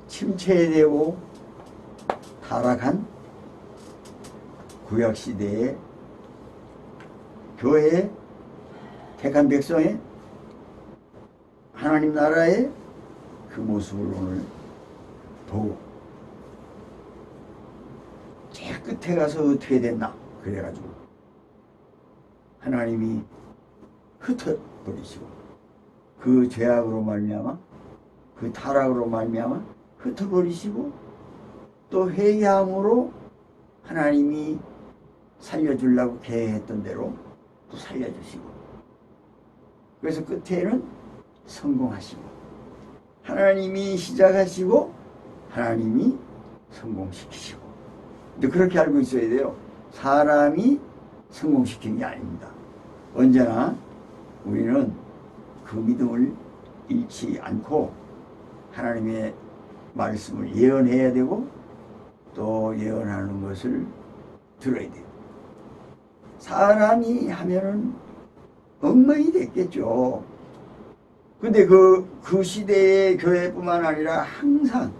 침체되고 타락한 구약시대의 교회의 택한 백성의 하나님 나라의 그 모습을 오늘 보고 제일 끝에 가서 어떻게 됐나 그래가지고 하나님이 흩어버리시고 그 죄악으로 말미암아 그 타락으로 말미암아 흩어버리시고 또 회개함으로 하나님이 살려주려고 계획했던 대로 또 살려주시고 그래서 끝에는 성공하시고 하나님이 시작하시고 하나님이 성공시키시고 근데 그렇게 알고 있어야 돼요. 사람이 성공시킨 게 아닙니다. 언제나 우리는 그 믿음을 잃지 않고 하나님의 말씀을 예언해야 되고 또 예언하는 것을 들어야 돼요. 사람이 하면은 엉망이 됐겠죠. 근데 그 시대의 교회뿐만 아니라 항상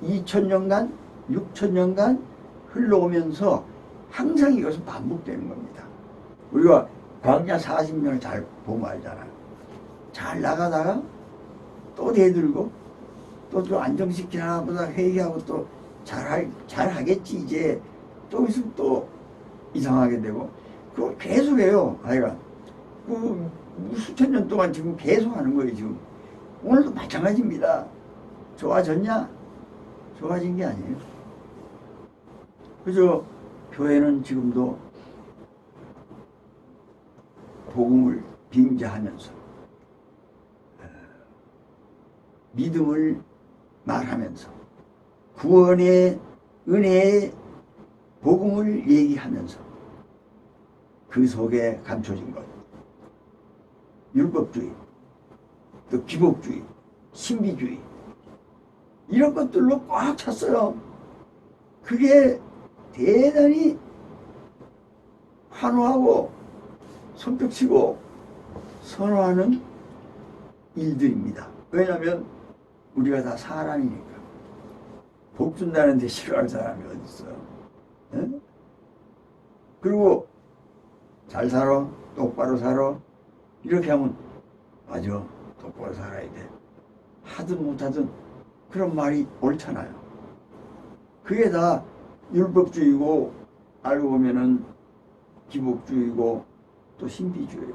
2000년간, 6000년간 흘러오면서 항상 이것은 반복되는 겁니다. 우리가 광야 40년을 잘 보면 알잖아요. 잘 나가다가 또 대들고 또 안정시키나 보다 회개하고 또 잘하겠지 이제 또 있으면 또 이상하게 되고 그걸 계속해요. 하여간 그 수천 년 동안 지금 계속 하는 거예요. 지금 오늘도 마찬가지입니다. 좋아졌냐? 좋아진 게 아니에요. 그죠? 교회는 지금도 복음을 빙자하면서 믿음을 말하면서 구원의 은혜의 복음을 얘기하면서 그 속에 감춰진 것 율법주의 또 기복주의 신비주의 이런 것들로 꽉 찼어요. 그게 대단히 환호하고 손뼉치고 선호하는 일들입니다. 왜냐하면 우리가 다 사람이니까. 복 준다는데 싫어할 사람이 어디 있어요? 네? 그리고 잘 살아, 똑바로 살아 이렇게 하면 맞아, 똑바로 살아야 돼. 하든 못하든 그런 말이 옳잖아요. 그게 다 율법주의고 알고 보면은 기복주의고 또 신비주의예요.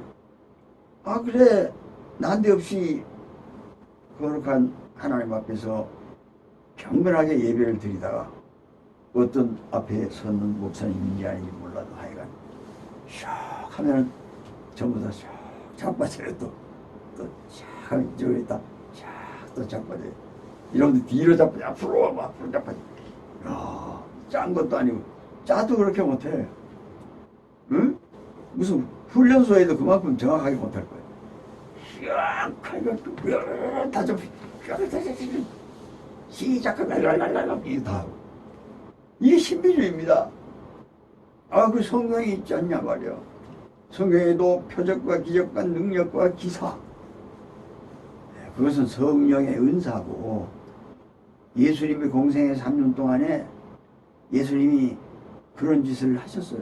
아 그래 난데없이 거룩한 하나님 앞에서 경건하게 예배를 드리다가 어떤 앞에 서는 목사님인지 아닌지 몰라도 하여간 슉 하면은 전부 다 슉 자빠져요. 또 샥 저기 있다 샥 또 자빠져요. 이러면 뒤로 자빠져 앞으로 자빠져. 야, 짠 것도 아니고 짜도 그렇게 못해. 응? 무슨 훈련소에도 그만큼 정확하게 못할 거예요. 샥 다 좀 시작하면 이게 다 하고 이게 신비주의입니다. 아, 그 성경에 있지 않냐 말이야. 성경에도 표적과 기적과 능력과 기사 그것은 성령의 은사고 예수님이 공생의 3년 동안에 예수님이 그런 짓을 하셨어요.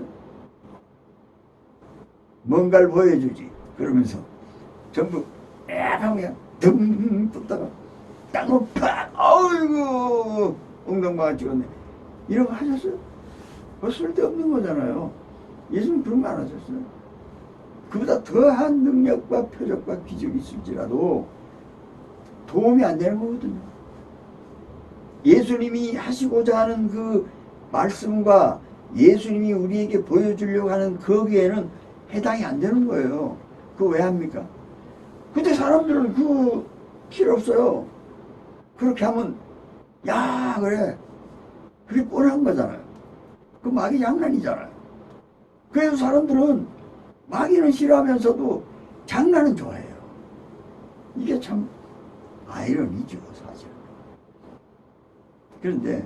뭔가를 보여주지. 그러면서 전부 하면 그냥 등 떴다가 땅을 팍 아이고 엉덩방아 찍었네. 이런 거 하셨어요? 그거 쓸데없는 거잖아요. 예수님 그런 거 안 하셨어요. 그보다 더한 능력과 표적과 기적이 있을지라도 도움이 안 되는 거거든요. 예수님이 하시고자 하는 그 말씀과 예수님이 우리에게 보여주려고 하는 거기에는 해당이 안 되는 거예요. 그거 왜 합니까? 근데 사람들은 그거 필요 없어요. 그렇게 하면 야 그래 그게 뻔한 거잖아요. 그 마귀 장난이잖아요. 그래서 사람들은 마귀는 싫어하면서도 장난은 좋아해요. 이게 참 아이러니죠 사실. 그런데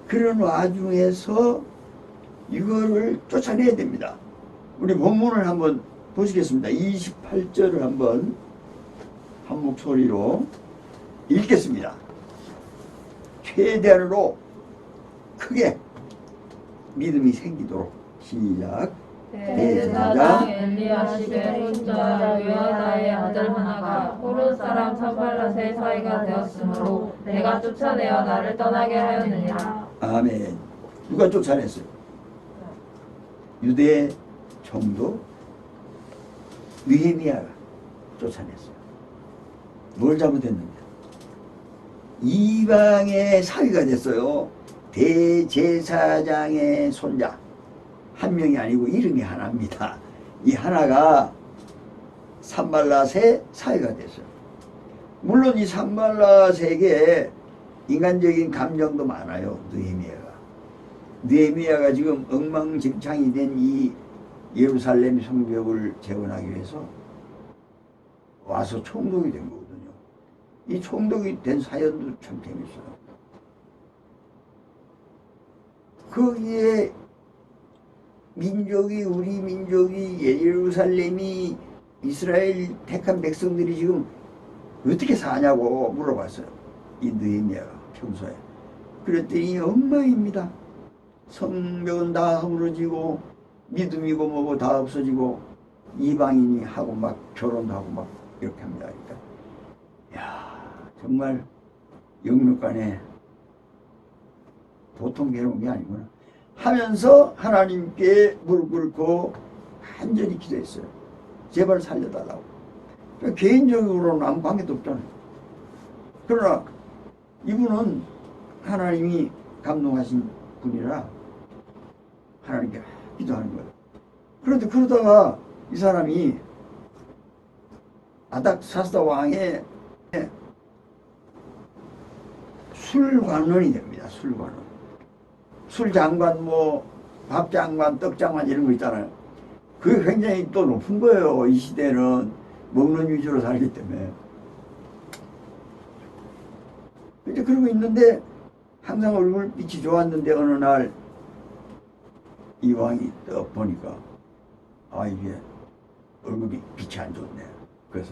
그런 와중에서 이거를 쫓아내야 됩니다. 우리 본문을 한번 보시겠습니다. 28절을 한번 한 목소리로 읽겠습니다. 최대한으로 크게 믿음이 생기도록 시작. 대제사장 엘리야십의 손자 요야다의 아들 하나가 호르 사람 산발랏의 사이가 되었으므로 내가 쫓아내어 나를 떠나게 하였느니라. 아멘. 누가 쫓아냈어요? 유대 총독 느헤미야가 쫓아냈어요. 뭘 잘못했는데? 이방의 사위가 됐어요. 대제사장의 손자. 한 명이 아니고 이름이 하나입니다. 이 하나가 산발랏의 사위가 됐어요. 물론 이 산발랏에게 인간적인 감정도 많아요. 느헤미야가 지금 엉망진창이 된 이 예루살렘 성벽을 재건하기 위해서 와서 총독이 된 거거든요. 이 총독이 된 사연도 참 재밌어요. 거기에 우리 민족이 예루살렘이 이스라엘 택한 백성들이 지금 어떻게 사냐고 물어봤어요. 이 느헤미야가 평소에. 그랬더니 엉망입니다. 성벽은 다 허물어지고 믿음이고 뭐고 다 없어지고 이방인이 하고 막 결혼도 하고 막 이렇게 합니다. 그러니까 야, 정말 영육간에 보통 괴로운 게 아니구나 하면서 하나님께 무릎 꿇고 간절히 기도했어요. 제발 살려달라고. 그러니까 개인적으로는 아무 관계도 없잖아요. 그러나 이분은 하나님이 감동하신 분이라 하나님께 기도하는 거예요. 그런데 그러다가 이 사람이 아닥사스다 왕의 술관원이 됩니다. 술관원. 술장관, 밥장관, 떡장관 이런 거 있잖아요. 그게 굉장히 또 높은 거예요. 이 시대는 먹는 위주로 살기 때문에. 이제 그러고 있는데 항상 얼굴빛이 좋았는데 어느 날 이 왕이 떡 보니까 이게 얼굴이 빛이 안 좋네. 그래서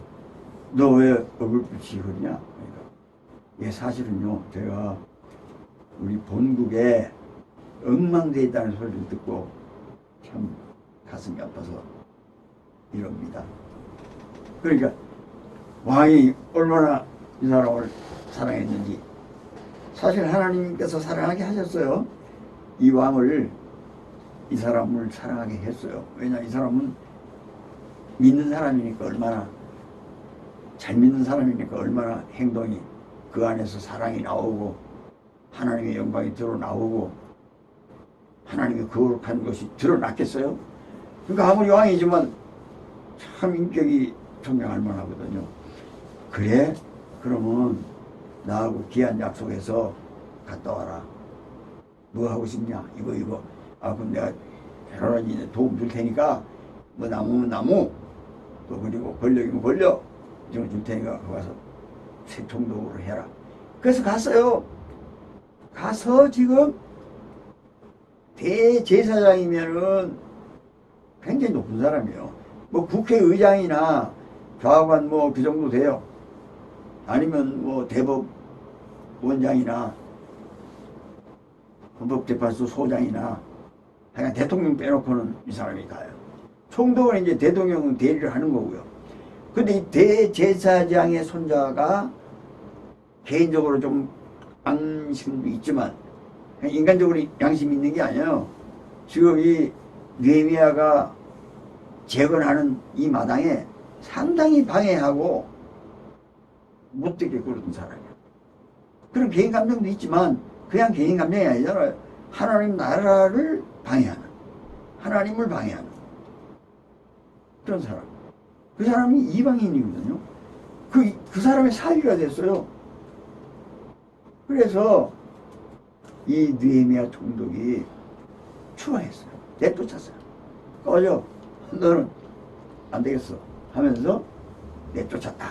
너 왜 얼굴빛이 그러냐? 그러니까 예, 사실은요 제가 우리 본국에 엉망되어 있다는 소리를 듣고 참 가슴이 아파서 이럽니다. 그러니까 왕이 얼마나 이 사람을 사랑했는지 사실 하나님께서 사랑하게 하셨어요. 이 왕을 이 사람을 사랑하게 했어요. 왜냐 이 사람은 믿는 사람이니까 얼마나 잘 믿는 사람이니까 얼마나 행동이 그 안에서 사랑이 나오고 하나님의 영광이 드러나오고 하나님의 거룩한 것이 드러났겠어요? 그러니까 아무리 왕이지만 참 인격이 존경할 만하거든요. 그래? 그러면 나하고 귀한 약속해서 갔다 와라. 뭐 하고 싶냐? 이거. 그럼 내가 여러분이 도움 줄 테니까 뭐 나무면 나무 또 그리고 권력이면 권력 이런 줄 테니까 가서 세총독으로 해라. 그래서 갔어요. 가서 지금 대제사장이면은 굉장히 높은 사람이에요. 뭐 국회의장이나 좌관 뭐 그 정도 돼요. 아니면 뭐 대법원장이나 헌법재판소 소장이나 하여간 대통령 빼놓고는 이 사람이 가요. 총독은 이제 대통령은 대리를 하는 거고요. 근데 이 대제사장의 손자가 개인적으로 좀 양심도 있지만 인간적으로 양심이 있는 게 아니에요. 지금 이 느헤미야가 재건하는 이 마당에 상당히 방해하고 못되게 굴던 사람이에요. 그런 개인 감정도 있지만 그냥 개인 감정이 아니잖아요. 하나님 나라를 방해하는, 하나님을 방해하는 그런 사람. 그 사람이 이방인이거든요. 그 사람의 사위가 됐어요. 그래서 이 느헤미야 총독이 추방했어요. 내쫓았어요. 꺼져. 너는 안 되겠어. 하면서 내쫓았다.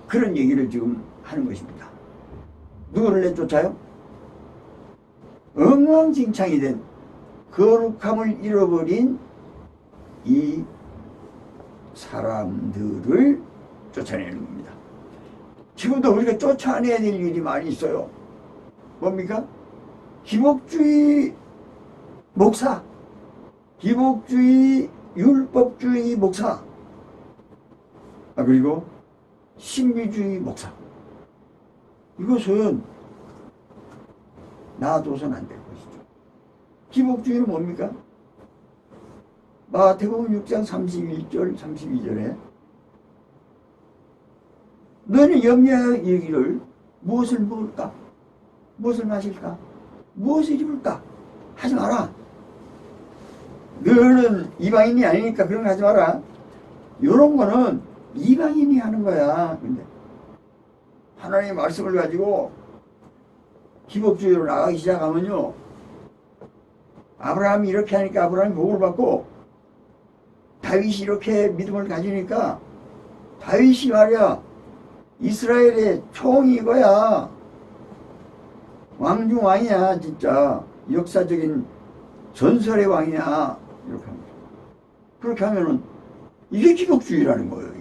그런 얘기를 지금 하는 것입니다. 누구를 내쫓아요? 엉망진창이 된 거룩함을 잃어버린 이 사람들을 쫓아내는 겁니다. 지금도 우리가 쫓아내야 될 일이 많이 있어요. 뭡니까? 기복주의 목사, 기복주의 율법주의 목사, 그리고 신비주의 목사. 이것은 놔둬서는 안 될 것이죠. 기복주의는 뭡니까? 마태복음 6장 31절 32절에 너는 염려하기를 무엇을 먹을까? 무엇을 마실까? 무엇을 입을까? 하지 마라. 너는 이방인이 아니니까 그런 거 하지 마라. 이런 거는 이방인이 하는 거야. 근데 하나님의 말씀을 가지고 기복주의로 나가기 시작하면요, 아브라함이 이렇게 하니까 아브라함이 복을 받고, 다윗이 이렇게 믿음을 가지니까 다윗이 말이야 이스라엘의 총이 이거야. 왕중왕이야. 진짜 역사적인 전설의 왕이야. 이렇게 합니다. 그렇게 하면은 이게 기복주의라는 거예요.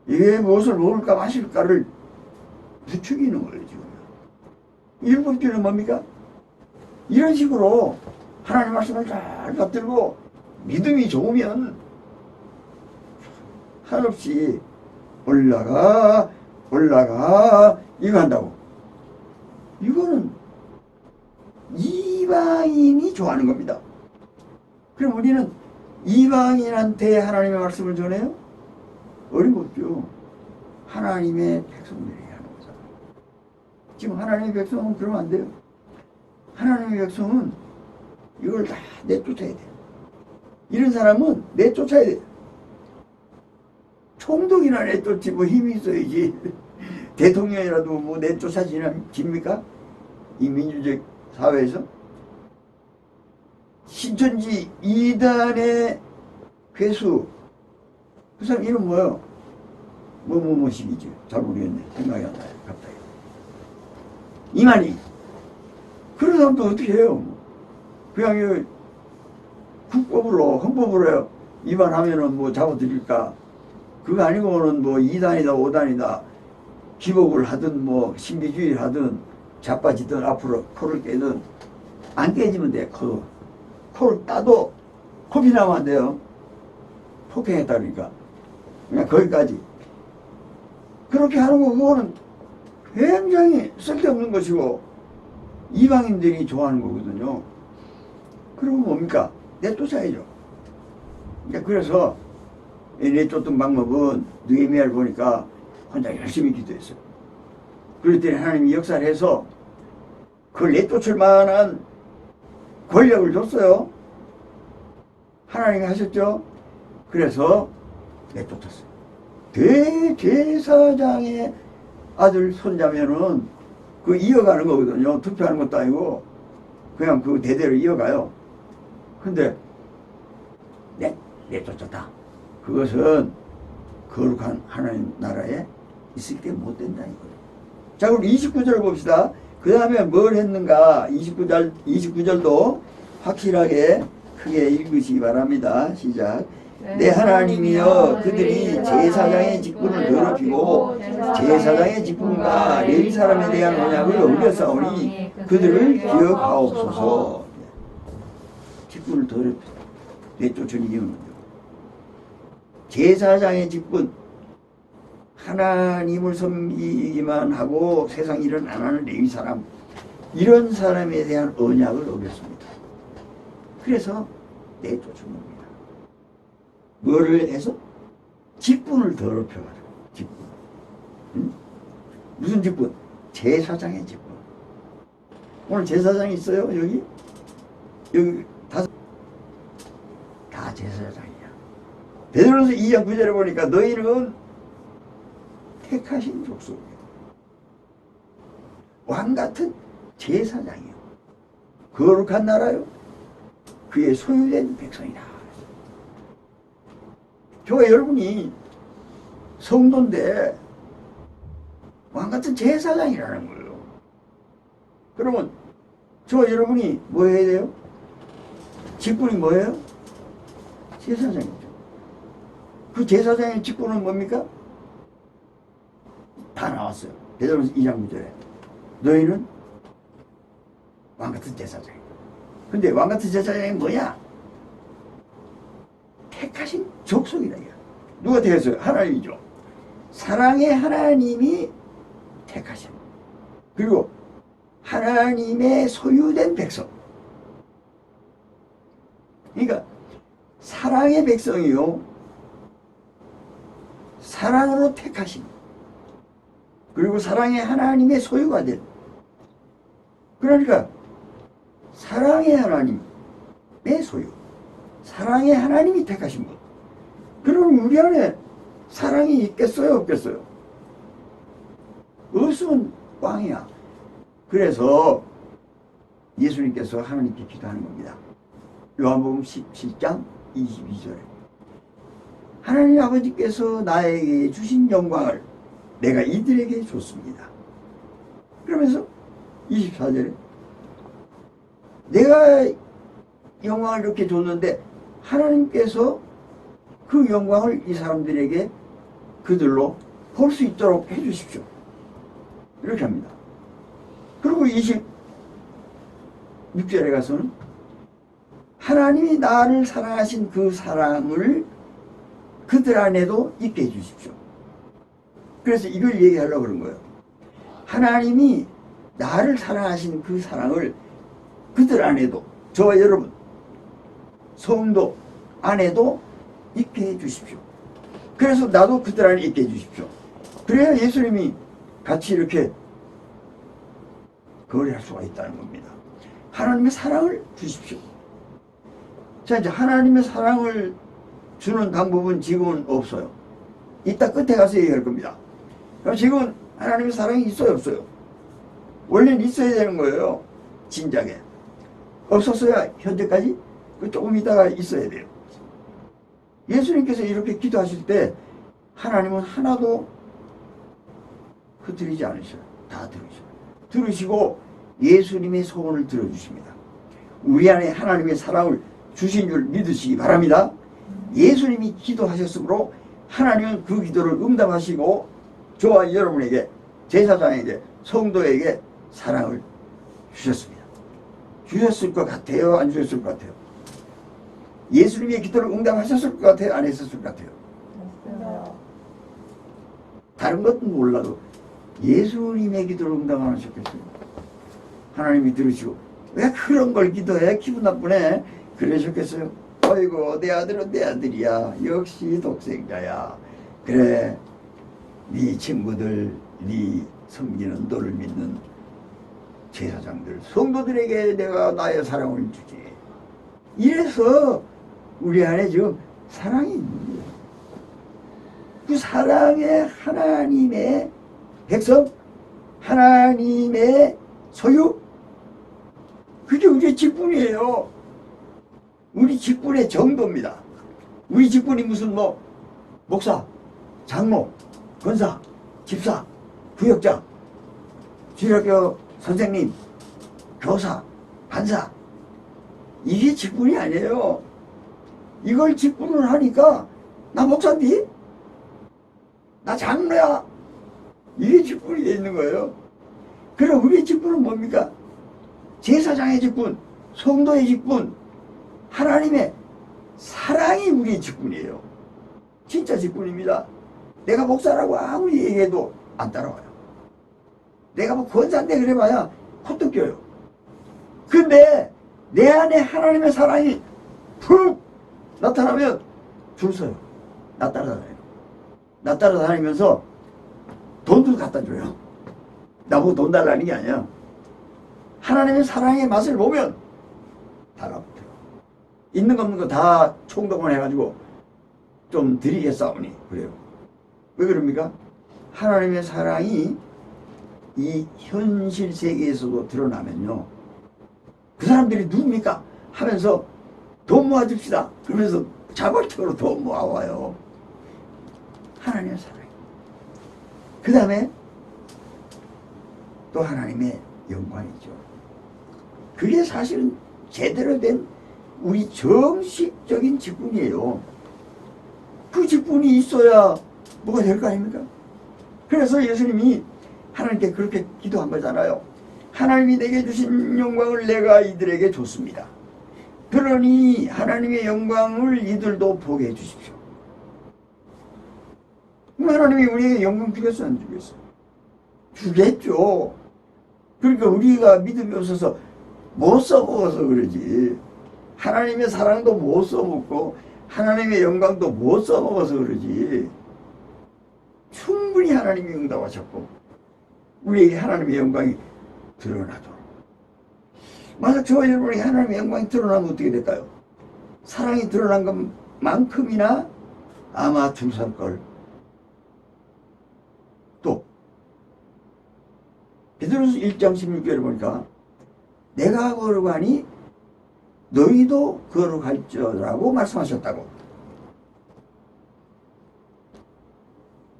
이게 무엇을 먹을까 마실까를 부추기는 거예요. 지금 율법주의는 뭡니까? 이런 식으로 하나님 말씀을 잘 받들고 믿음이 좋으면 한없이 올라가 이거 한다고. 이거는 이방인이 좋아하는 겁니다. 그럼 우리는 이방인한테 하나님의 말씀을 전해요? 어림없죠. 하나님의 백성들이 하는 거잖아요. 지금 하나님의 백성은 그러면 안 돼요. 하나님의 백성은 이걸 다 내쫓아야 돼요. 이런 사람은 내쫓아야 돼요. 총독이나 내쫓지 뭐 힘이 있어야지. 대통령이라도 뭐 내쫓아집니까? 이 민주적 사회에서. 신천지 2단의 괴수, 그 사람 이름 뭐예요? 뭐식이지? 잘 모르겠네. 생각이 안 나요. 갑자기. 이만희. 그런 사람도 어떻게 해요? 그냥 국법으로, 헌법으로 위반하면은 뭐 잡아드릴까? 그거 아니고는 뭐 2단이다, 5단이다. 기복을 하든 뭐 신비주의를 하든 자빠지든 앞으로 코를 깨든 안 깨지면 돼. 코를 따도 코피 나면 안 돼요. 폭행했다 그러니까. 그냥 거기까지. 그렇게 하는 거 그거는 굉장히 쓸데없는 것이고 이방인들이 좋아하는 거거든요. 그러면 뭡니까? 내쫓아야죠. 그래서 내쫓던 방법은 느헤미야를 보니까 혼자 열심히 기도했어요. 그랬더니 하나님이 역사를 해서 그걸 내쫓을 만한 권력을 줬어요. 하나님이 하셨죠. 그래서 내쫓았어요. 대제사장의 아들 손자면은 그 이어가는 거거든요. 투표하는 것도 아니고 그냥 그 대대로 이어가요. 근데 내쫓았다. 그것은 거룩한 하나님 나라에 있을 게 못 된다 이거예요. 자, 그럼 29절을 봅시다. 그 다음에 뭘 했는가? 29절도 확실하게 크게 읽으시기 바랍니다. 시작. 내 하나님이여, 그들이 제사장의 직분을 더럽히고 제사장의 직분과 레위 사람에 대한 언약을 어겼사오니 그들을 기억하옵소서. 직분을 더럽히 내쫓은 이유는 제사장의 직분, 하나님을 섬기기만 하고 세상 일은 안 하는 레위 사람, 이런 사람에 대한 언약을 어겼습니다. 그래서 내쫓은 겁니다. 뭐를 해서? 직분을 더럽혀가지고. 직분. 응? 무슨 직분? 제사장의 직분. 오늘 제사장이 있어요? 여기 다 제사장이야. 베드로서 2장 9절에 보니까 너희는 택하신 족속이에요. 왕같은 제사장이요. 거룩한 나라요. 그의 소유된 백성이다. 저와 여러분이 성도인데 왕같은 제사장이라는 거예요. 그러면 저와 여러분이 뭐 해야 돼요? 직분이 뭐예요? 제사장이죠. 그 제사장의 직분은 뭡니까? 다 나왔어요. 베드로전서 2장 9절에 너희는 왕같은 제사장이다. 근데 왕같은 제사장이 뭐냐? 택하신 족속이다. 누가 택했어요? 하나님이죠. 사랑의 하나님이 택하신, 그리고 하나님의 소유된 백성. 그러니까 사랑의 백성이요, 사랑으로 택하신, 그리고 사랑의 하나님의 소유가 된, 그러니까 사랑의 하나님의 소유, 사랑의 하나님이 택하신 분. 그럼 우리 안에 사랑이 있겠어요, 없겠어요? 없으면 꽝이야. 그래서 예수님께서 하나님께 기도하는 겁니다. 요한복음 17장 22절에 하나님 아버지께서 나에게 주신 영광을 내가 이들에게 줬습니다. 그러면서 24절에 내가 영광을 이렇게 줬는데 하나님께서 그 영광을 이 사람들에게 그들로 볼 수 있도록 해주십시오. 이렇게 합니다. 그리고 26절에 가서는 하나님이 나를 사랑하신 그 사랑을 그들 안에도 있게 해주십시오. 그래서 이걸 얘기하려고 그런 거예요. 하나님이 나를 사랑하신 그 사랑을 그들 안에도, 저와 여러분 성도 안에도 있게 해주십시오. 그래서 나도 그들 안에 있게 해주십시오. 그래야 예수님이 같이 이렇게 거래할 수가 있다는 겁니다. 하나님의 사랑을 주십시오. 자, 이제 하나님의 사랑을 주는 방법은 지금은 없어요. 이따 끝에 가서 얘기할 겁니다. 그럼 지금은 하나님의 사랑이 있어요, 없어요? 원래는 있어야 되는 거예요. 진작에. 없었어야 현재까지 조금 있다가 있어야 돼요. 예수님께서 이렇게 기도하실 때 하나님은 하나도 흐트리지 않으셔요. 다 들으셔요. 들으시고 예수님의 소원을 들어주십니다. 우리 안에 하나님의 사랑을 주신 줄 믿으시기 바랍니다. 예수님이 기도하셨으므로 하나님은 그 기도를 응답하시고 저와 여러분에게, 제사장에게, 성도에게 사랑을 주셨습니다. 주셨을 것 같아요? 안 주셨을 것 같아요? 예수님의 기도를 응답하셨을 것 같아요? 안 했었을 것 같아요? 다른 것은 몰라도 예수님의 기도를 응답 안 하셨겠어요? 하나님이 들으시고 왜 그런 걸 기도해? 기분 나쁘네. 그러셨겠어요? 어이구, 내 아들은 내 아들이야. 역시 독생자야. 그래, 네 친구들, 네 섬기는 너를 믿는 제사장들, 성도들에게 내가 나의 사랑을 주지. 이래서 우리 안에 지금 사랑이 있는 거예요. 그 사랑의 하나님의 백성, 하나님의 소유, 그게 우리의 직분이에요. 우리 직분의 정도입니다. 우리 직분이 무슨 목사, 장로, 권사, 집사, 부역장, 주일학교 선생님, 교사, 판사, 이게 직분이 아니에요. 이걸 직분을 하니까 나 목사인데? 나 장로야? 이게 직분이 되어 있는 거예요. 그럼 우리의 직분은 뭡니까? 제사장의 직분, 성도의 직분, 하나님의 사랑이 우리의 직분이에요. 진짜 직분입니다. 내가 목사라고 아무리 얘기해도 안 따라와요. 내가 뭐 권사인데 그래봐야 콧도 껴요. 근데 내 안에 하나님의 사랑이 푹 나타나면 줄 서요. 나 따라다녀요. 나 따라다니면서 돈도 갖다 줘요. 나보고 돈 달라는 게 아니야. 하나님의 사랑의 맛을 보면 달라붙어요. 있는 거 없는 거 다 총동원 해가지고 좀 드리겠사오니 그래요. 왜 그럽니까? 하나님의 사랑이 이 현실 세계에서도 드러나면요, 그 사람들이 누굽니까? 하면서 돈 모아줍시다. 그러면서 자발적으로 돈 모아와요. 하나님의 사랑. 그 다음에 또 하나님의 영광이죠. 그게 사실은 제대로 된 우리 정식적인 직분이에요. 그 직분이 있어야 뭐가 될 거 아닙니까? 그래서 예수님이 하나님께 그렇게 기도한 거잖아요. 하나님이 내게 주신 영광을 내가 이들에게 줬습니다. 그러니 하나님의 영광을 이들도 보게 해주십시오. 하나님이 우리에게 영광 주겠어요, 안 주겠어요? 주겠죠. 그러니까 우리가 믿음이 없어서 못 써먹어서 그러지. 하나님의 사랑도 못 써먹고 하나님의 영광도 못 써먹어서 그러지. 충분히 하나님이 응답하셨고 우리에게 하나님의 영광이 드러나도록. 만약 저와 여러분에게 하나님의 영광이 드러나면 어떻게 될까요? 사랑이 드러난 것만큼이나 아마 춤살걸. 또 베드로서 1장 16절에 보니까 내가 걸어가니 너희도 걸어갈지라고 말씀하셨다고.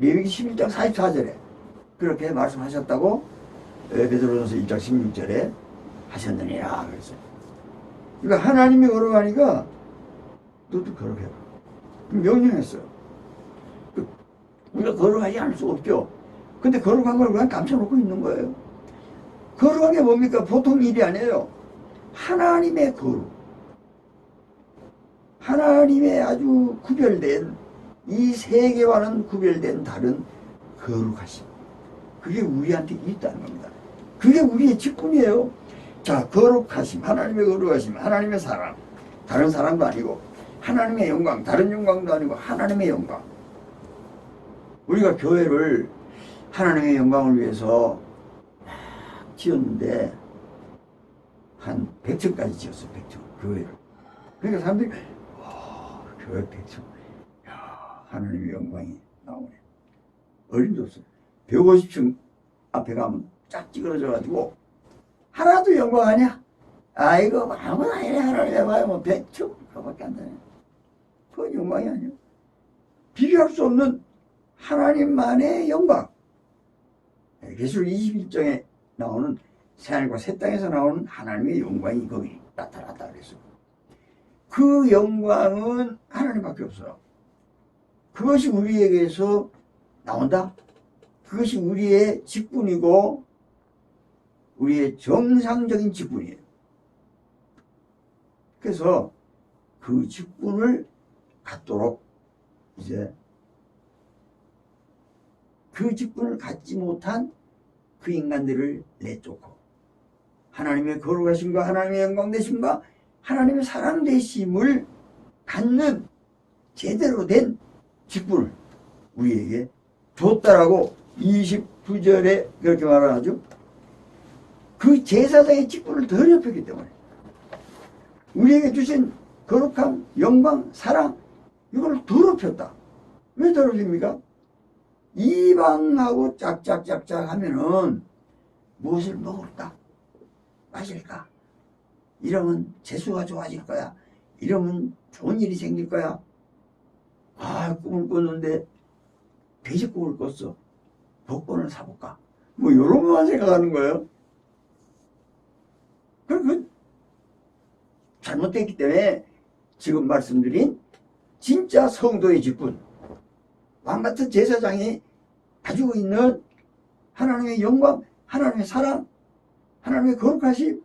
레위기 11장 44절에 그렇게 말씀하셨다고 베드로전서 1장 16절에 하셨느니라 그랬어요. 그러니까 하나님이 걸어가니까 너도 걸어가라. 명령했어요. 우리가 걸어가지 않을 수 없죠. 근데 걸어간 걸 그냥 감춰놓고 있는 거예요. 걸어간 게 뭡니까? 보통 일이 아니에요. 하나님의 거룩. 하나님의 아주 구별된 이 세계와는 구별된 다른 거룩하심. 그게 우리한테 있다는 겁니다. 그게 우리의 직분이에요. 자, 거룩하심, 하나님의 거룩하심, 하나님의 사랑. 다른 사랑도 아니고 하나님의 영광, 다른 영광도 아니고 하나님의 영광. 우리가 교회를 하나님의 영광을 위해서 지었는데 한 100층까지 지었어요. 100층 교회를. 그러니까 사람들이 교회 100층, 야, 하나님의 영광이 나오네. 어림도 없어요. 150층 앞에 가면 쫙 찌그러져가지고 하나도 영광 아니야? 아이고 아무나 아니네. 하나님 해봐야 뭐 100층 그거밖에 안 되네. 그건 영광이 아니야. 비교할 수 없는 하나님만의 영광. 계시록 21장에 나오는 새하늘과 새 땅에서 나오는 하나님의 영광이 거기 나타났다 그랬어요. 그 영광은 하나님밖에 없어요. 그것이 우리에게서 나온다. 그것이 우리의 직분이고 우리의 정상적인 직분이에요. 그래서 그 직분을 갖도록 이제 그 직분을 갖지 못한 그 인간들을 내쫓고 하나님의 거룩하심과 하나님의 영광 되심과 하나님의 사랑 되심을 갖는 제대로 된 직분을 우리에게 줬다라고 29절에 그렇게 말하죠. 그 제사장의 직분을 더럽혔기 때문에 우리에게 주신 거룩함, 영광, 사랑 이걸 더럽혔다. 왜 더럽힙니까? 이방하고 짝짝짝짝 하면은 무엇을 먹을까? 마실까? 이러면 재수가 좋아질 거야. 이러면 좋은 일이 생길 거야. 아, 꿈을 꿨는데 돼지꿈을 꿨어. 복권을 사볼까? 뭐 이런 것만 생각하는 거예요. 그 잘못됐기 때문에 지금 말씀드린 진짜 성도의 직분, 왕같은 제사장이 가지고 있는 하나님의 영광, 하나님의 사랑, 하나님의 거룩하심,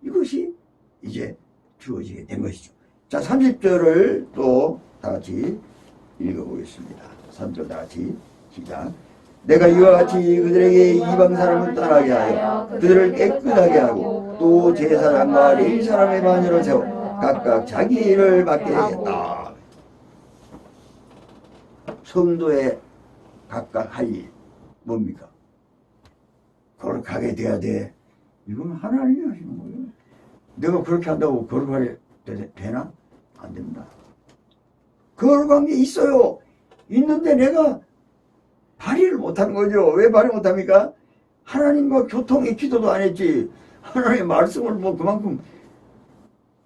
이것이 이제 주어지게 된 것이죠. 자, 30절을 또 다 같이 읽어보겠습니다. 3절 다 같이 시작. 내가 이와 같이 그들에게 이방 사람을 떠나게 하여 그들을 깨끗하게 하고 또 제사장과 레위 사람의 반열을 세워 각각 자기 일을 맡게 하겠다. 성도의 각각 할 일 뭡니까? 거룩하게 돼야 돼. 이건 하나님이 하시는 거예요. 내가 그렇게 한다고 거룩하게 되나? 안 됩니다. 거룩한 게 있어요. 있는데 내가 발휘를 못하는 거죠. 왜 발휘 못합니까? 하나님과 교통의 기도도 안 했지. 하나님의 말씀을 뭐 그만큼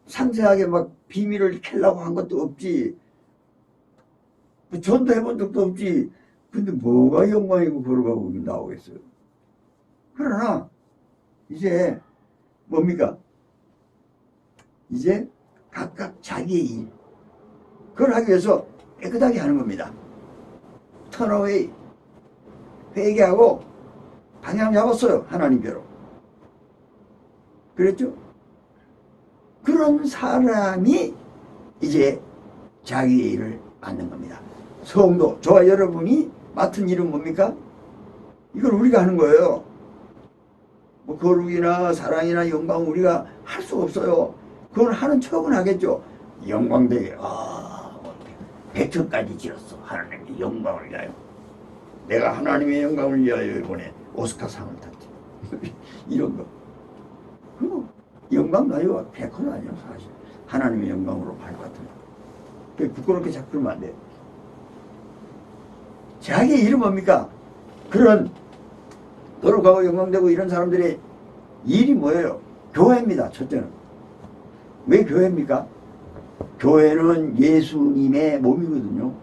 상세하게 막 비밀을 캐려고 한 것도 없지. 뭐 전도해본 적도 없지. 근데 뭐가 영광이고 거룩하고 나오겠어요. 그러나 이제 뭡니까? 이제 각각 자기의 일, 그걸 하기 위해서 깨끗하게 하는 겁니다. 턴어웨이. 회개하고 방향 잡았어요. 하나님께로. 그랬죠? 그런 사람이 이제 자기의 일을 맡는 겁니다. 성도, 저와 여러분이 맡은 일은 뭡니까? 이걸 우리가 하는 거예요. 뭐 거룩이나 사랑이나 영광 우리가 할 수가 없어요. 그건 하는 척은 하겠죠. 영광되게 백천까지 지었어. 하나님의 영광을 위하여. 내가 하나님의 영광을 위하여 이번에 오스카상을 탔지. 이런 거. 그리고 영광 나이가 100%는 아니에요. 사실 하나님의 영광으로 발받은. 부끄럽게 자꾸 그러면 안 돼요. 자기 일은 뭡니까? 그런 거룩하고 영광되고 이런 사람들의 일이 뭐예요? 교회입니다. 첫째는. 왜 교회입니까? 교회는 예수님의 몸이거든요.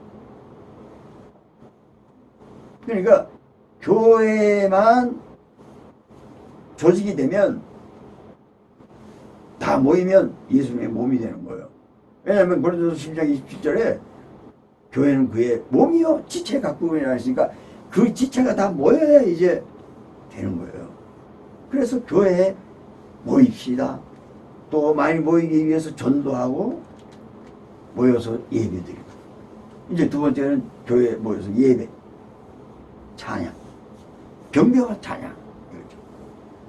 그러니까 교회만 조직이 되면 다 모이면 예수님의 몸이 되는 거예요. 왜냐하면 고린도서 10장 27절에 교회는 그의 몸이요 지체 각국이라 했으니까 그 지체가 다 모여야 이제 되는 거예요. 그래서 교회에 모입시다. 또 많이 모이기 위해서 전도하고 모여서 예배드리고. 이제 두 번째는 교회에 모여서 예배, 찬양, 경배와 찬양. 이거죠.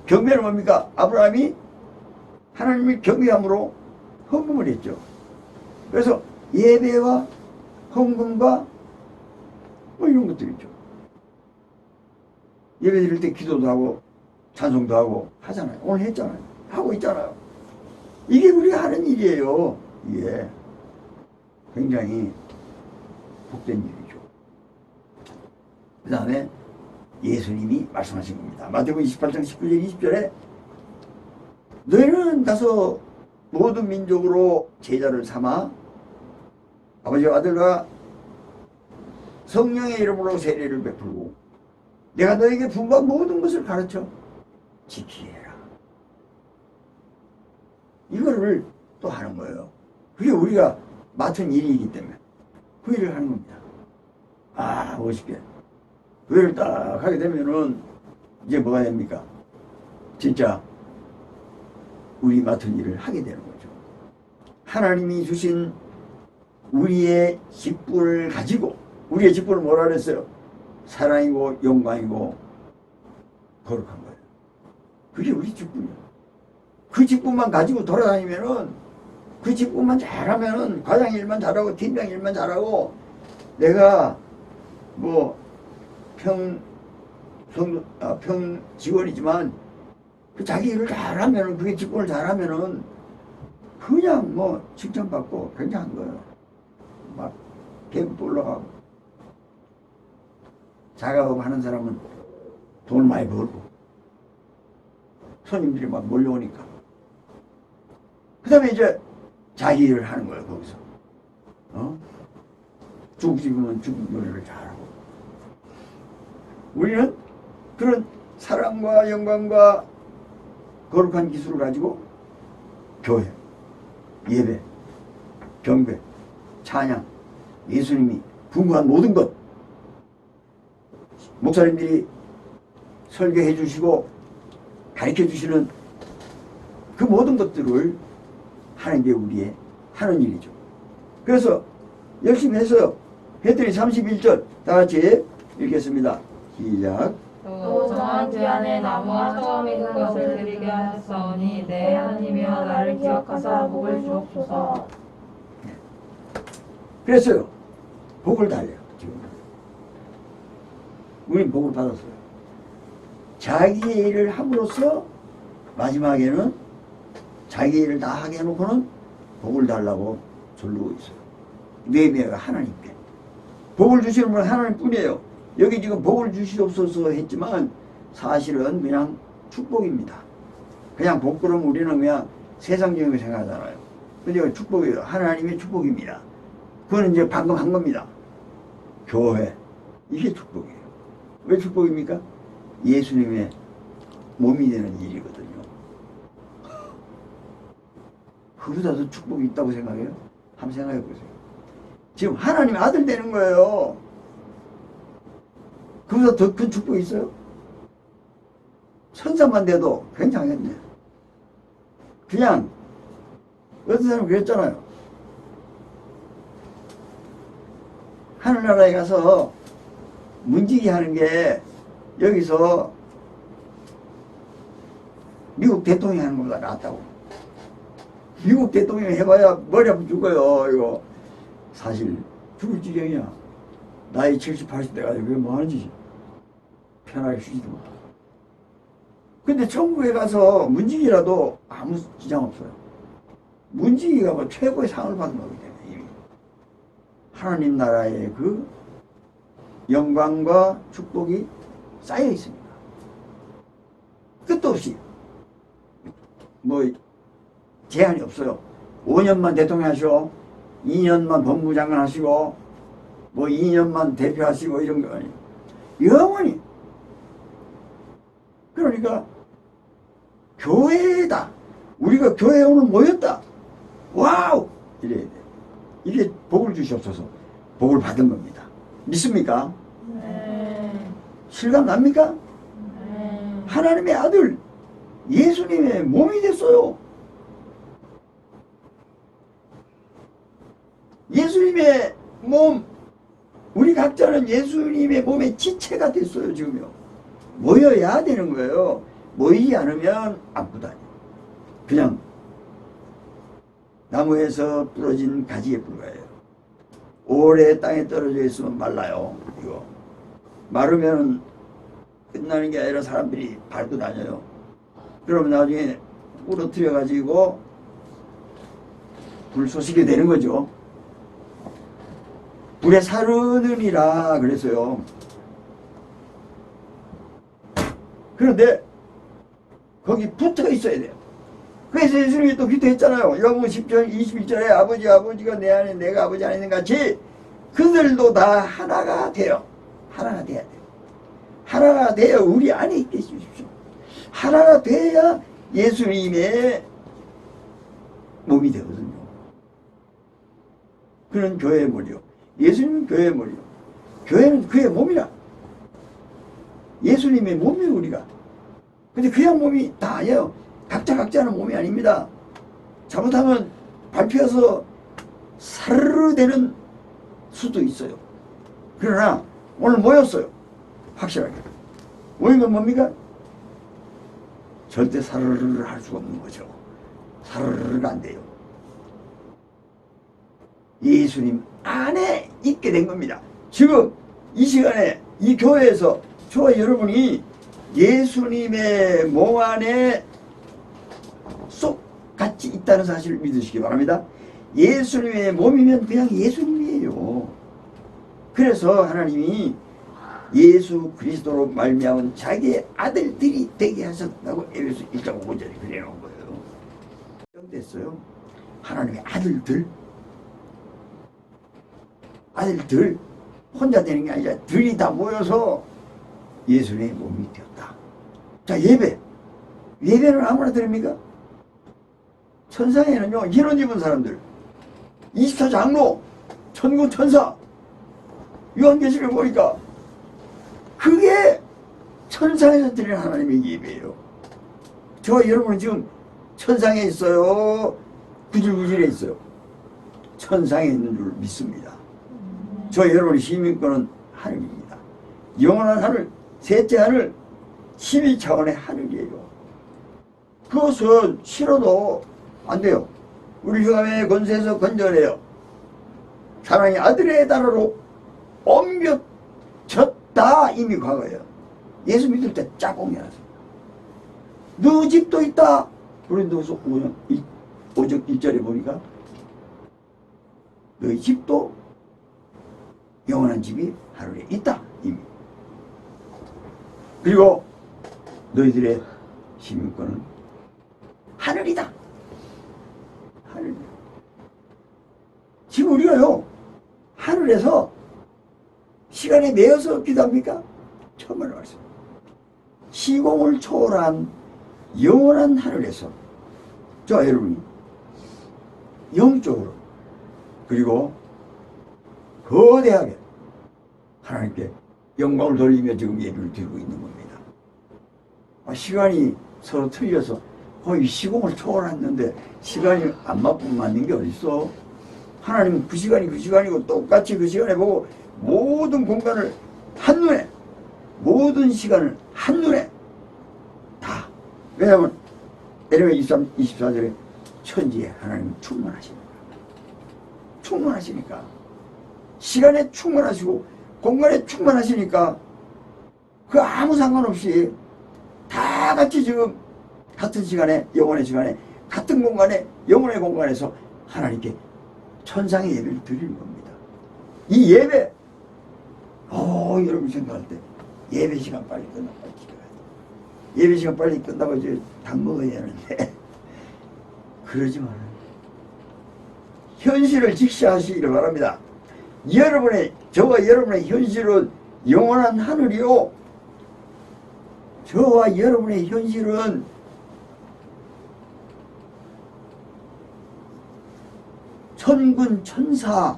경배는 뭡니까? 아브라함이 하나님을 경배함으로 헌금을 했죠. 그래서 예배와 헌금과 뭐 이런 것들이죠. 예배 드릴 때 기도도 하고 찬송도 하고 하잖아요. 오늘 했잖아요. 하고 있잖아요. 이게 우리가 하는 일이에요. 이게 굉장히 복된 일이죠. 그 다음에 예수님이 말씀하신 겁니다. 마태복음 28장 19절 20절에 너희는 가서 모든 민족으로 제자를 삼아 아버지와 아들과 성령의 이름으로 세례를 베풀고 내가 너에게 분부한 모든 것을 가르쳐 지키게 해라. 이거를 또 하는 거예요. 그게 우리가 맡은 일이기 때문에 그 일을 하는 겁니다. 아, 멋있게. 그 일을 딱 하게 되면은 이제 뭐가 됩니까? 진짜 우리 맡은 일을 하게 되는 거죠. 하나님이 주신 우리의 직분을 가지고, 우리의 직분을 뭐라 그랬어요? 사랑이고 영광이고 거룩한 거예요. 그게 우리 직분이에요. 그 직분만 가지고 돌아다니면은, 그 직분만 잘하면은, 과장 일만 잘하고 팀장 일만 잘하고, 내가 뭐 평 직원이지만 그 자기 일을 잘하면은, 그게 직분을 잘하면은 그냥 뭐 칭찬받고 굉장한 거예요. 막 계급 올라가고. 작업 하는 사람은 돈을 많이 벌고 손님들이 막 몰려오니까. 그 다음에 이제 자기 일을 하는 거예요. 거기서 죽으면 죽은 요리를 잘하고. 우리는 그런 사랑과 영광과 거룩한 기술을 가지고 교회, 예배, 경배, 찬양, 예수님이 분부한 모든 것, 목사님들이 설교해 주시고 가르쳐 주시는 그 모든 것들을 하는 게 우리의 하는 일이죠. 그래서 열심히 했어요. 했더니 31절 다 같이 읽겠습니다. 시작. 또 정한 기한에 나무와 처음 익은 것을 드리게 하셨사오니 내 하나님이여 나를 기억하사 복을 주옵소서. 그랬어요. 복을 달래요. 지금 우린 복을 받았어요. 자기의 일을 함으로써 마지막에는 자기 일을 다 하게 해놓고는 복을 달라고 졸르고 있어요. 느헤미야가 하나님께 복을 주시는 분은 하나님뿐이에요. 여기 지금 복을 주시옵소서 했지만 사실은 그냥 축복입니다. 그냥 복 그러면 우리는 그냥 세상적인 거 생각하잖아요. 근데 축복이에요. 하나님의 축복입니다. 그거는 이제 방금 한 겁니다. 교회, 이게 축복이에요. 왜 축복입니까? 예수님의 몸이 되는 일이거든요. 그보다 더 축복이 있다고 생각해요? 한번 생각해 보세요. 지금 하나님의 아들 되는 거예요. 그보다 더 큰 축복이 있어요? 천사만 돼도 굉장했네. 그냥 어떤 사람은 그랬잖아요. 하늘나라에 가서 문지기 하는 게 여기서 미국 대통령이 하는 것보다 낫다고. 미국 대통령 해봐야 머리 아프면 죽어요. 이거 사실 죽을 지경이야. 나이 70, 80 돼가지고 그게 뭐 하는 짓이야. 편하게 쉬지도 마. 근데 천국에 가서 문지기라도 아무 지장 없어요. 문지기가 뭐 최고의 상을 받은 거기 때문에 이미 하나님 나라의 그 영광과 축복이 쌓여 있습니다. 끝도 없이 뭐 제한이 없어요. 5년만 대통령 하시고 2년만 법무장관 하시고 뭐 2년만 대표하시고 이런 거 아니에요. 영원히. 그러니까 교회다. 우리가 교회에 오늘 모였다. 와우! 이래야 돼. 이게 복을 주시옵소서. 복을 받은 겁니다. 믿습니까? 네. 실감 납니까? 네. 하나님의 아들 예수님의 몸이 됐어요. 예수님의 몸, 우리 각자는 예수님의 몸의 지체가 됐어요. 지금요. 모여야 되는 거예요. 모이지 않으면 아프다. 그냥 나무에서 부러진 가지에 불과해요. 오래 땅에 떨어져 있으면 말라요. 이거 마르면 끝나는 게 아니라 사람들이 밟고 다녀요. 그러면 나중에 부러뜨려 가지고 불쏘시게 되는 거죠. 불에 사르느니라 그래서요. 그런데 거기 붙어 있어야 돼요. 그래서 예수님이 또 기도했잖아요. 요한복음 10절 21절에 아버지가 내 안에 내가 아버지 안에 있는 같이 그들도 다 하나가 돼요. 하나가 돼야 돼요. 하나가 되어 우리 안에 있게 해주십시오. 하나가 돼야 예수님의 몸이 되거든요. 그는 교회의 머리요. 예수님은 교회의 머리요. 교회는 그의 몸이라. 예수님의 몸이에요, 우리가. 근데 그냥 몸이 다 아니에요. 각자는 몸이 아닙니다. 잘못하면 밟혀서 사르르 되는 수도 있어요. 그러나 오늘 모였어요. 확실하게. 모인 건 뭡니까? 절대 사르르를 할 수가 없는 거죠. 사르르가 안 돼요. 예수님 안에 있게 된 겁니다. 지금 이 시간에 이 교회에서 저와 여러분이 예수님의 몸 안에 쏙 같이 있다는 사실을 믿으시기 바랍니다. 예수님의 몸이면 그냥 예수님이에요. 그래서 하나님이 예수 그리스도로 말미암은 자기의 아들들이 되게 하셨다고 에베소 1장 5절에 그려놓은 거예요. 됐어요. 하나님의 아들들 혼자 되는 게 아니라 들이 다 모여서 예수님의 몸이 되었다. 자, 예배는 아무나 드립니까? 천상에는요, 흰옷 입은 사람들, 24 장로, 천군 천사, 요한계시를 보니까 그게 천상에서 드리는 하나님의 예배예요. 저와 여러분은 지금 천상에 있어요? 구질구질에 있어요? 천상에 있는 줄 믿습니다. 저와 여러분의 시민권은 하늘입니다. 영원한 하늘, 셋째 하늘, 12차원의 하늘이에요. 그것은 싫어도 안 돼요. 우리 흑암의 권세에서 건져내요. 사랑의 아들의 나라로 옮겨졌다. 이미 과거예요. 예수 믿을 때 짝꿍이 나왔어요. 너 집도 있다. 고린도후서 5장 1절에 보니까 너희 집도 영원한 집이 하늘에 있다. 이미. 그리고 너희들의 시민권은 하늘이다. 하늘. 지금 우리가요, 하늘에서 시간에 매여서 기도합니까? 처음으로 말씀. 시공을 초월한 영원한 하늘에서 저와 여러분이 영적으로 그리고 거대하게 하나님께 영광을 돌리며 지금 예배를 드리고 있는 겁니다. 시간이 서로 틀려서 거의 시공을 초월했는데 시간이 안 맞는 게 어딨어. 하나님은 그 시간이 그 시간이고 똑같이 그 시간에 보고 모든 공간을 한눈에, 모든 시간을 한눈에 다. 왜냐하면 에레미야 24절에 천지에 하나님은 충만하시니까 시간에 충만하시고 공간에 충만하시니까 그 아무 상관없이 다 같이 지금 같은 시간에, 영혼의 시간에, 같은 공간에, 영혼의 공간에서 하나님께 천상의 예배를 드리는 겁니다. 이 예배, 여러분 생각할 때 예배 시간 빨리 끝나고 빨리 집에 가야 돼. 예배 시간 빨리 끝나고 이제 밥 먹어야 하는데 그러지 말아요. 현실을 직시하시기를 바랍니다. 저와 여러분의 현실은 영원한 하늘이요, 저와 여러분의 현실은 천군 천사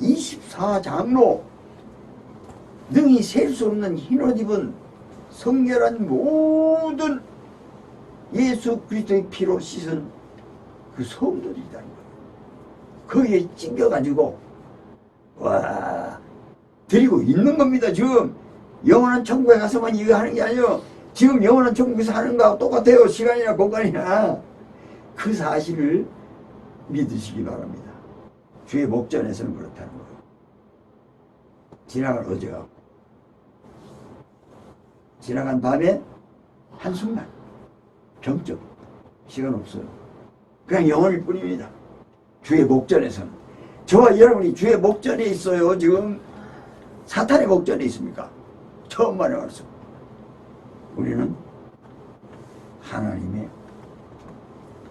24장로 능히 셀 수 없는 흰옷 입은 성결한 모든 예수 그리스도의 피로 씻은 그 성도들이라는 거예요. 거기에 찡겨가지고 드리고 있는 겁니다. 지금 영원한 천국에 가서만 이거 하는 게 아니에요. 지금 영원한 천국에서 하는 거하고 똑같아요. 시간이나 공간이나. 그 사실을 믿으시기 바랍니다. 주의 목전에서는 그렇다는 거예요. 지나간 밤에 한순간 정적 시간 없어요. 그냥 영원일 뿐입니다. 주의 목전에서는. 저와 여러분이 주의 목전에 있어요. 지금 사탄의 목전에 있습니까? 처음 말해왔어. 우리는 하나님의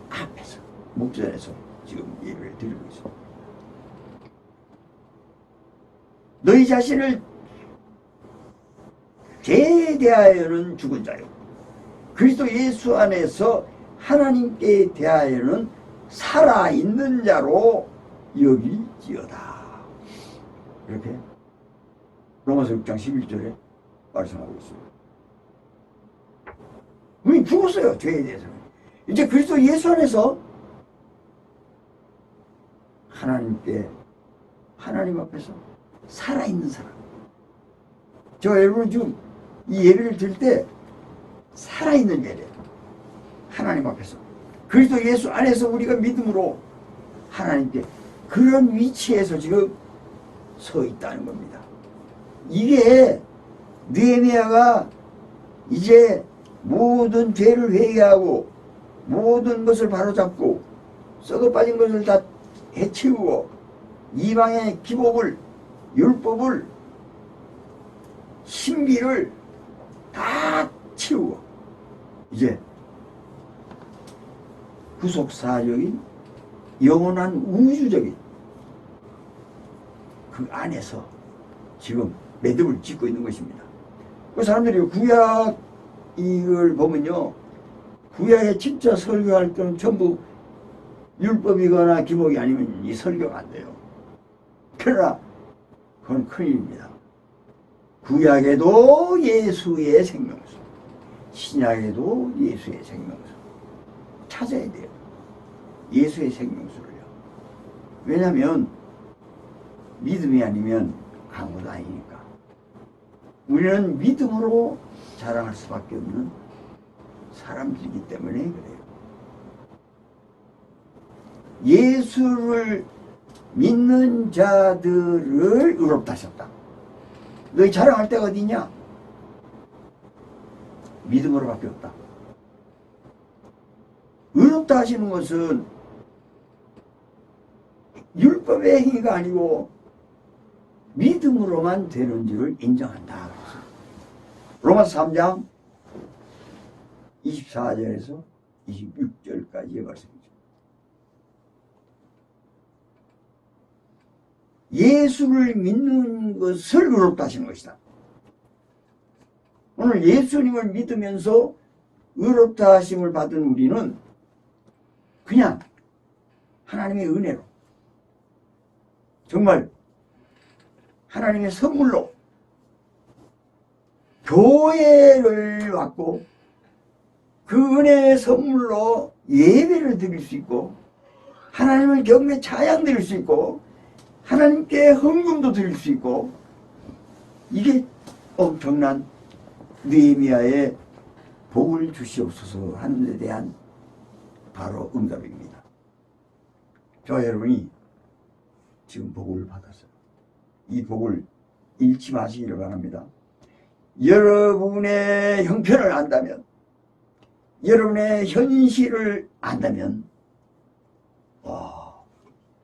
앞에서, 목전에서 지금 예배를 드리고 있습니다. 너희 자신을 죄에 대하여는 죽은 자요, 그리스도 예수 안에서 하나님께 대하여는 살아있는 자로 여기지어다. 이렇게 로마서 6장 11절에 말씀하고 있습니다. 우리 죽었어요. 죄에 대해서는. 이제 그리스도 예수 안에서 하나님 앞에서 살아있는 사람. 여러분 지금 이 예배를 드릴 때 살아있는 예배, 하나님 앞에서 그리스도 예수 안에서 우리가 믿음으로 하나님께 그런 위치에서 지금 서 있다는 겁니다. 이게 느헤미야가 이제 모든 죄를 회개하고 모든 것을 바로잡고 썩어 빠진 것을 다 해치우고 이방의 기복을, 율법을, 신비를 다 치우고 이제 구속사적인 영원한 우주적인 그 안에서 지금 매듭을 짓고 있는 것입니다. 그 사람들이 구약 이걸 보면요, 구약에 진짜 설교할 때는 전부 율법이거나 기복이 아니면 이 설교가 안 돼요. 그러나 그건 큰일입니다. 구약에도 예수의 생명수, 신약에도 예수의 생명수 찾아야 돼요. 예수의 생명수를요. 왜냐하면 믿음이 아니면 아무도 아니니까. 우리는 믿음으로 자랑할 수밖에 없는 사람들이기 때문에 그래요. 예수를 믿는 자들을 의롭다 하셨다. 너희 자랑할 데가 어디냐? 믿음으로밖에 없다. 의롭다 하시는 것은 율법의 행위가 아니고 믿음으로만 되는 줄을 인정한다. 로마서 3장 24절에서 26절까지의 말씀이죠. 예수를 믿는 것을 의롭다 하시는 것이다. 오늘 예수님을 믿으면서 의롭다 하심을 받은 우리는 그냥 하나님의 은혜로, 정말 하나님의 선물로 교회를 왔고 그 은혜의 선물로 예배를 드릴 수 있고 하나님을 경배 찬양 드릴 수 있고 하나님께 헌금도 드릴 수 있고 이게 엄청난 느헤미야의 복을 주시옵소서 하는 데 대한 바로 응답입니다. 저 여러분이 지금 복을 받았어요. 이 복을 잃지 마시기를 바랍니다. 여러분의 형편을 안다면 여러분의 현실을 안다면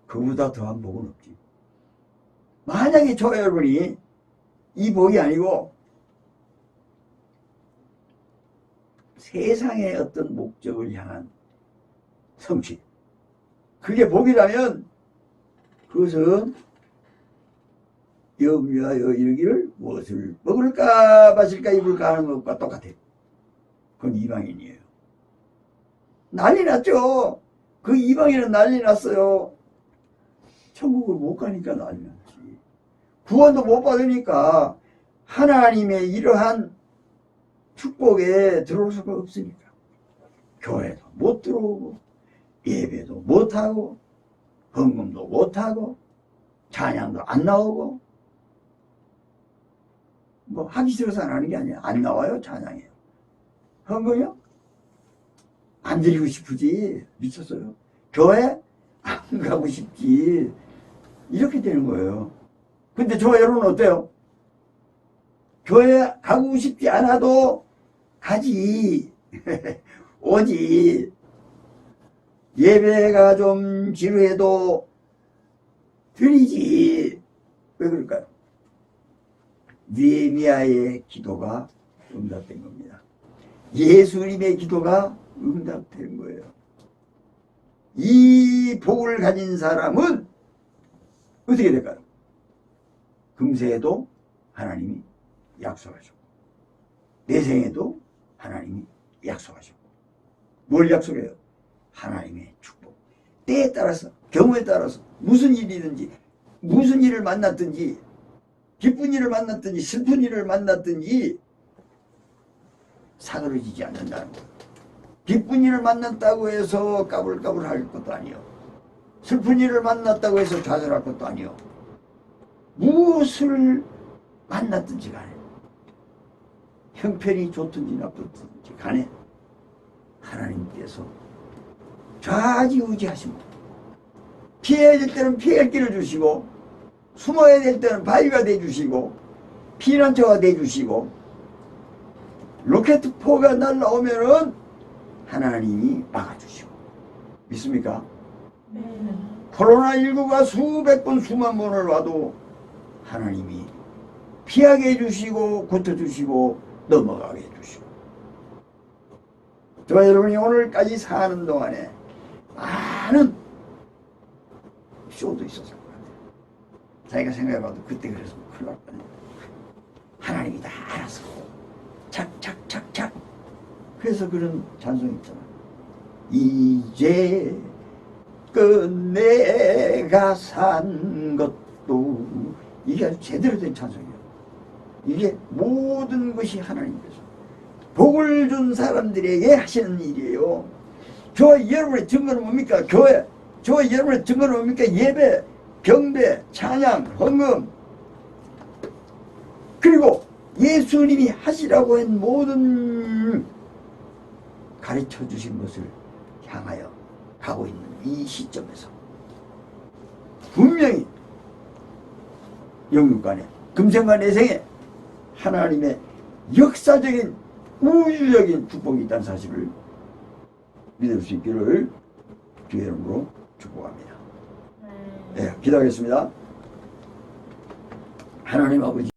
그보다 더한 복은 없지. 만약에 저 여러분이 이 복이 아니고 세상의 어떤 목적을 향한 성취 그게 복이라면 그것은 염려하여 이르기를 무엇을 먹을까 마실까 입을까 하는 것과 똑같아요. 그건 이방인이에요. 난리 났죠. 그 이방인은 난리 났어요. 천국을 못 가니까 난리 났지. 구원도 못 받으니까 하나님의 이러한 축복에 들어올 수가 없으니까 교회도 못 들어오고 예배도 못하고 헌금도 못하고 찬양도 안 나오고 뭐 하기 싫어서 안 하는 게 아니야. 안 나와요. 찬양이에요. 헌금이요? 안 드리고 싶으지. 미쳤어요. 교회? 안 가고 싶지. 이렇게 되는 거예요. 근데 저 여러분은 어때요? 교회 가고 싶지 않아도 가지. 오지. 예배가 좀 지루해도 드리지. 왜 그럴까요? 느헤미야의 기도가 응답된 겁니다. 예수님의 기도가 응답된 거예요. 이 복을 가진 사람은 어떻게 될까요? 금세에도 하나님이 약속하셨고 내생에도 하나님이 약속하셨고 뭘 약속해요? 하나님의 축복. 때에 따라서 경우에 따라서 무슨 일이든지 무슨 일을 만났든지 기쁜 일을 만났든지 슬픈 일을 만났든지 사그러지지 않는다는 거예요. 기쁜 일을 만났다고 해서 까불까불 할 것도 아니요. 슬픈 일을 만났다고 해서 좌절할 것도 아니요. 무엇을 만났든지 간에 형편이 좋든지 나쁘든지 간에 하나님께서 좌지우지하십니다. 피해야 될 때는 피할 길을 주시고 숨어야 될 때는 바위가 돼주시고 피난처가 돼주시고 로켓포가 날라오면은 하나님이 막아주시고 믿습니까? 네. 코로나19가 수백 번 수만 번을 와도 하나님이 피하게 해주시고 고쳐주시고 넘어가게 해주시고 저와 여러분이 오늘까지 사는 동안에 많은 쇼도 있었을 것 같아요. 자기가 생각해봐도 그때 그랬으면 큰일 날 뻔했네. 하나님이 다 알아서 착착착착 그래서 그런 찬송이 있잖아. 이제 끝내가 산 것도 이게 아주 제대로 된 찬송이에요. 이게 모든 것이 하나님께서 복을 준 사람들에게 하시는 일이에요. 저와 여러분의 증거는 뭡니까? 교회. 저와 여러분의 증거는 뭡니까? 예배, 경배, 찬양, 헌금. 그리고 예수님이 하시라고 한 모든 가르쳐 주신 것을 향하여 가고 있는 이 시점에서 분명히 영육간에 금생과 내생에 하나님의 역사적인 우주적인 축복이 있다는 사실을 믿을 수 있기를 주의 이름으로 축복합니다. 네, 기도하겠습니다. 하나님 아버지